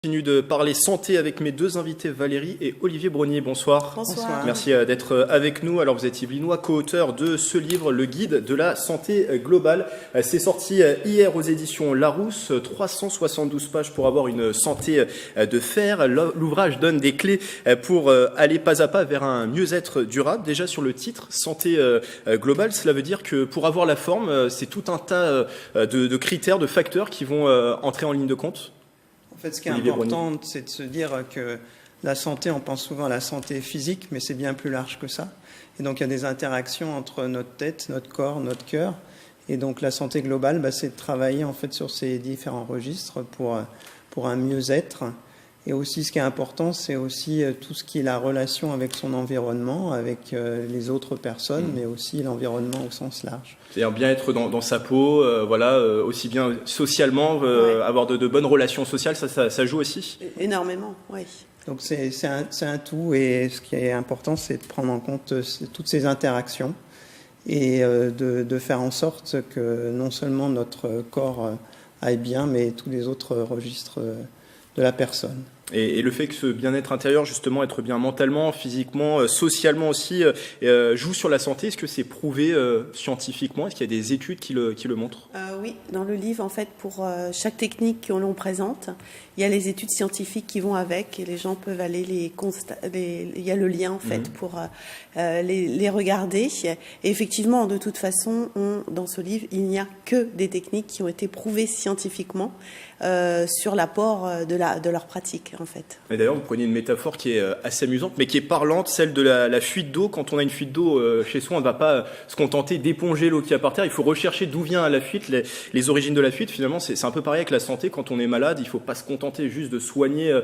Continue de parler santé avec mes deux invités Valérie et Olivier Brognier. Bonsoir. Bonsoir. Merci d'être avec nous. Alors vous êtes yvelinois, co-auteur de ce livre, Le Guide de la santé globale. C'est sorti hier aux éditions Larousse, 372 pages pour avoir une santé de fer. L'ouvrage donne des clés pour aller pas à pas vers un mieux-être durable. Déjà sur le titre, santé globale, cela veut dire que pour avoir la forme, c'est tout un tas de critères, de facteurs qui vont entrer en ligne de compte. En fait, ce qui est important, c'est de se dire que la santé, on pense souvent à la santé physique, mais c'est bien plus large que ça. Et donc, il y a des interactions entre notre tête, notre corps, notre cœur. Et donc, la santé globale, c'est de travailler en fait sur ces différents registres pour un mieux-être. Et aussi, ce qui est important, c'est aussi tout ce qui est la relation avec son environnement, avec les autres personnes, mais aussi l'environnement au sens large. C'est-à-dire bien être dans sa peau, aussi bien socialement, avoir de bonnes relations sociales, ça joue aussi. Énormément, oui. Donc c'est un tout, et ce qui est important, c'est de prendre en compte toutes ces interactions et de faire en sorte que non seulement notre corps aille bien, mais tous les autres registres de la personne. Et le fait que ce bien-être intérieur, justement, être bien mentalement, physiquement, socialement aussi, joue sur la santé, est-ce que c'est prouvé scientifiquement? Est-ce qu'il y a des études qui le montrent? Oui, dans le livre, en fait, pour chaque technique que l'on présente, il y a les études scientifiques qui vont avec et les gens peuvent aller les constater. Il y a le lien, en fait, pour les regarder. Et effectivement, de toute façon, dans ce livre, il n'y a que des techniques qui ont été prouvées scientifiquement sur l'apport de leur pratique, en fait. Et d'ailleurs, vous prenez une métaphore qui est assez amusante, mais qui est parlante, celle de la fuite d'eau. Quand on a une fuite d'eau chez soi, on ne va pas se contenter d'éponger l'eau qui est par terre. Il faut rechercher d'où vient la fuite, les origines de la fuite. Finalement, c'est un peu pareil avec la santé. Quand on est malade, il ne faut pas se contenter juste de soigner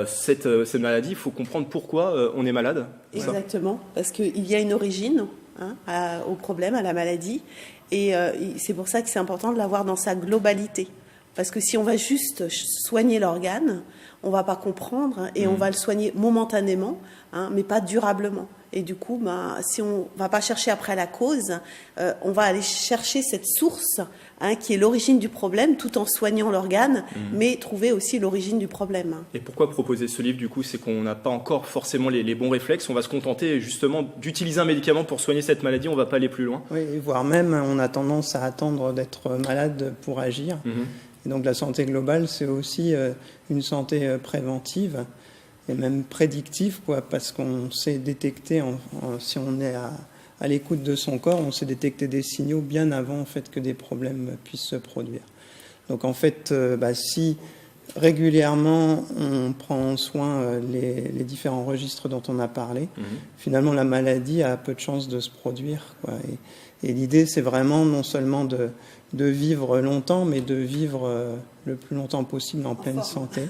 cette maladie. Il faut comprendre pourquoi on est malade. Exactement, parce qu'il y a une origine au problème, à la maladie. Et c'est pour ça que c'est important de l'avoir dans sa globalité. Parce que si on va juste soigner l'organe, on ne va pas comprendre et on va le soigner momentanément, mais pas durablement. Et du coup, si on ne va pas chercher après la cause, on va aller chercher cette source qui est l'origine du problème, tout en soignant l'organe, mais trouver aussi l'origine du problème. Et pourquoi proposer ce livre, du coup? C'est qu'on n'a pas encore forcément les bons réflexes. On va se contenter justement d'utiliser un médicament pour soigner cette maladie. On ne va pas aller plus loin. Oui, voire même, on a tendance à attendre d'être malade pour agir. Et donc la santé globale, c'est aussi une santé préventive et même prédictive, parce qu'on sait détecter, si on est à l'écoute de son corps, on sait détecter des signaux bien avant en fait, que des problèmes puissent se produire. Donc en fait, si régulièrement on prend soin les différents registres dont on a parlé, finalement la maladie a peu de chances de se produire, quoi. Et l'idée, c'est vraiment non seulement de vivre longtemps, mais de vivre le plus longtemps possible en pleine santé,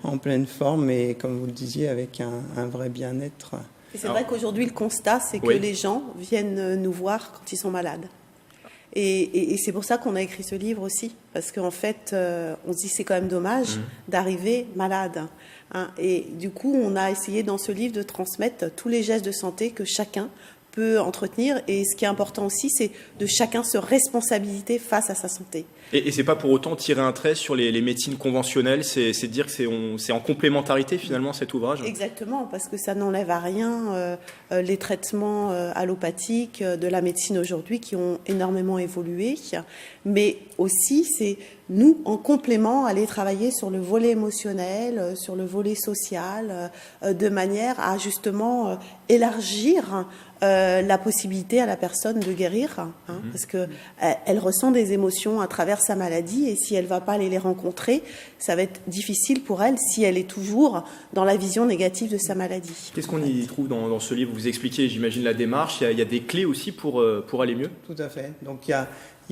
en pleine forme, et comme vous le disiez, avec un vrai bien-être. Et c'est vrai qu'aujourd'hui, le constat, c'est que les gens viennent nous voir quand ils sont malades. Et c'est pour ça qu'on a écrit ce livre aussi, parce qu'en fait, on se dit c'est quand même dommage d'arriver malade. Et du coup, on a essayé dans ce livre de transmettre tous les gestes de santé que chacun peut entretenir, et ce qui est important aussi, c'est de chacun se responsabiliser face à sa santé. Et c'est pas pour autant tirer un trait sur les médecines conventionnelles, c'est dire que c'est en complémentarité finalement cet ouvrage. Exactement, parce que ça n'enlève à rien les traitements allopathiques de la médecine aujourd'hui qui ont énormément évolué, mais aussi c'est nous en complément aller travailler sur le volet émotionnel, sur le volet social, de manière à justement élargir la possibilité à la personne de guérir, parce que elle ressent des émotions à travers sa maladie, et si elle va pas aller les rencontrer, ça va être difficile pour elle si elle est toujours dans la vision négative de sa maladie. Qu'est-ce qu'on y trouve dans ce livre? Vous expliquez, j'imagine, la démarche. Il y a des clés aussi pour aller mieux. Tout à fait. Donc il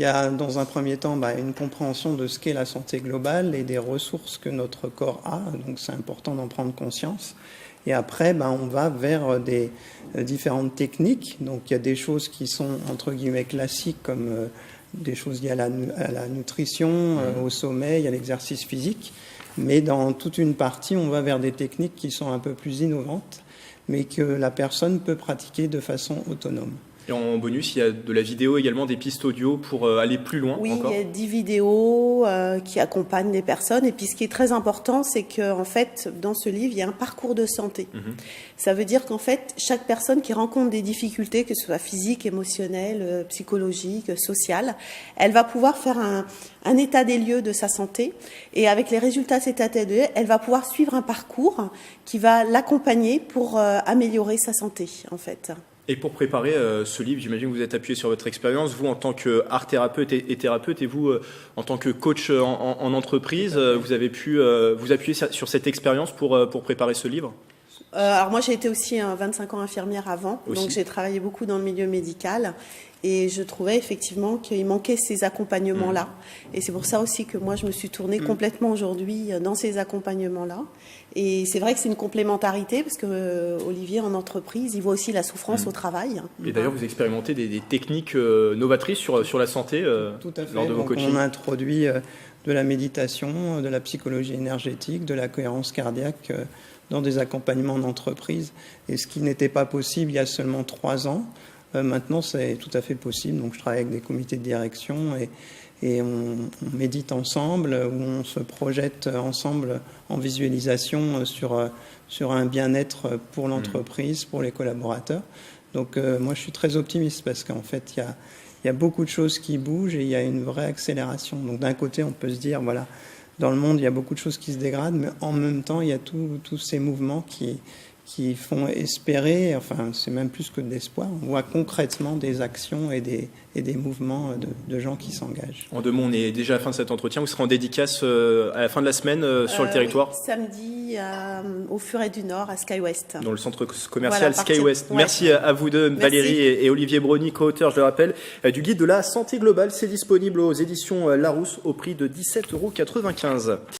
y a dans un premier temps une compréhension de ce qu'est la santé globale et des ressources que notre corps a. Donc c'est important d'en prendre conscience. Et après, on va vers des différentes techniques. Donc il y a des choses qui sont entre guillemets classiques, comme des choses liées à la nutrition, au sommeil, à l'exercice physique. Mais dans toute une partie, on va vers des techniques qui sont un peu plus innovantes, mais que la personne peut pratiquer de façon autonome. Et en bonus, il y a de la vidéo également, des pistes audio pour aller plus loin. Oui, encore. il y a 10 vidéos qui accompagnent les personnes. Et puis ce qui est très important, c'est qu'en fait, dans ce livre, il y a un parcours de santé. Ça veut dire qu'en fait, chaque personne qui rencontre des difficultés, que ce soit physiques, émotionnelles, psychologiques, sociales, elle va pouvoir faire un état des lieux de sa santé. Et avec les résultats de cet état des lieux, elle va pouvoir suivre un parcours qui va l'accompagner pour améliorer sa santé, en fait. Et pour préparer ce livre, j'imagine que vous êtes appuyé sur votre expérience, vous en tant qu'art thérapeute et thérapeute, et vous en tant que coach en entreprise, vous avez pu vous appuyer sur cette expérience pour préparer ce livre? Alors moi j'ai été aussi 25 ans infirmière avant, donc j'ai travaillé beaucoup dans le milieu médical et je trouvais effectivement qu'il manquait ces accompagnements-là. Et c'est pour ça aussi que moi je me suis tournée complètement aujourd'hui dans ces accompagnements-là. Et c'est vrai que c'est une complémentarité parce que Olivier en entreprise, il voit aussi la souffrance au travail. Et d'ailleurs vous expérimentez des techniques novatrices sur la santé Tout à fait. lors de vos coachings. On a introduit de la méditation, de la psychologie énergétique, de la cohérence cardiaque dans des accompagnements d'entreprise. Et ce qui n'était pas possible il y a seulement 3 ans, maintenant c'est tout à fait possible. Donc je travaille avec des comités de direction et on médite ensemble, où on se projette ensemble en visualisation sur un bien-être pour l'entreprise, pour les collaborateurs. Donc moi je suis très optimiste parce qu'en fait il y a beaucoup de choses qui bougent et il y a une vraie accélération. Donc d'un côté on peut se dire voilà, dans le monde, il y a beaucoup de choses qui se dégradent, mais en même temps, il y a tous ces mouvements qui font espérer, enfin, c'est même plus que de l'espoir. On voit concrètement des actions et des mouvements de gens qui s'engagent. En 2 mots, on est déjà à la fin de cet entretien. Vous serez en dédicace à la fin de la semaine sur le territoire? Oui, samedi au Furet du Nord, à SkyWest. Dans le centre commercial Voilà, SkyWest. ouais. Merci à vous deux, Valérie et Olivier Brony, co-auteurs, je le rappelle, du guide de la santé globale. C'est disponible aux éditions Larousse au prix de 17,95 €.